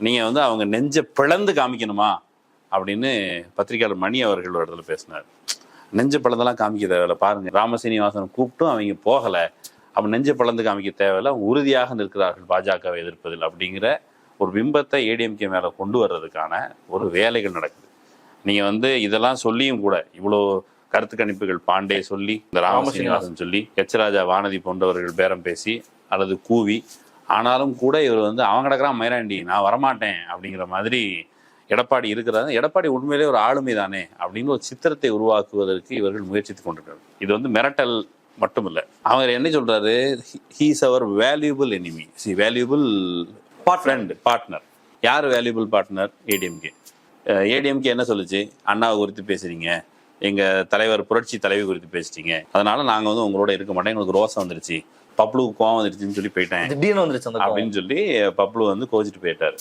நீங்கள் வந்து அவங்க நெஞ்சை பிளந்து காமிக்கணுமா அப்படின்னு பத்திரிகையாளர் மணி அவர்கள் ஒரு இடத்துல பேசினார். நெஞ்ச பிளந்தெல்லாம் காமிக்க தேவையில்லை, பாருங்க ராமசீனிவாசன் கூப்பிட்டும் அவங்க போகலை, அப்போ நெஞ்ச பிளந்து காமிக்க தேவையில்லை, அவங்க உறுதியாக நிற்கிறார்கள் பாஜகவை எதிர்ப்பதில் அப்படிங்கிற ஒரு பிம்பத்தை ஏடிஎம்கே மேலே கொண்டு வர்றதுக்கான ஒரு வேலைகள் நடக்குது. நீங்கள் வந்து இதெல்லாம் சொல்லியும் கூட இவ்வளோ கருத்து கணிப்புகள் பாண்டே சொல்லி, இந்த ராமசீனிவாசன் சொல்லி, ராஜா வானதி போன்றவர்கள் பேரம் பேசி அல்லது கூவி, ஆனாலும் கூட இவர் வந்து அவன் கிடக்கிறான் மயிராண்டி நான் வரமாட்டேன் அப்படிங்கிற மாதிரி எடப்பாடி இருக்கிறாரு. எடப்பாடி உண்மையிலே ஒரு ஆளுமை தானே அப்படின்னு ஒரு சித்திரத்தை உருவாக்குவதற்கு இவர்கள் முயற்சித்து கொண்டிருக்காரு. இது வந்து மிரட்டல் மட்டும் இல்லை. அவர் என்ன சொல்றாரு, ஹீஸ் அவர் வேல்யூபிள் எனிமி, வேல்யூபிள் பார்ட்னர். யார் வேல்யூபிள் பார்ட்னர்? ஏடிஎம்கே. ஏடிஎம்கே என்ன சொல்லுச்சு, அண்ணாவை குறித்து பேசுறீங்க, எங்க தலைவர் புரட்சி தலைவி குறித்து பேசிட்டீங்க, அதனால நாங்க வந்து உங்களோட இருக்க மாட்டோம், எங்களுக்கு ரோசம் வந்துருச்சு, பப்ளுக்கு கோவம் வந்துருச்சுன்னு சொல்லி போயிட்டேன் அப்படின்னு சொல்லி பப்ளு வந்து கோச்சிட்டு போயிட்டாரு.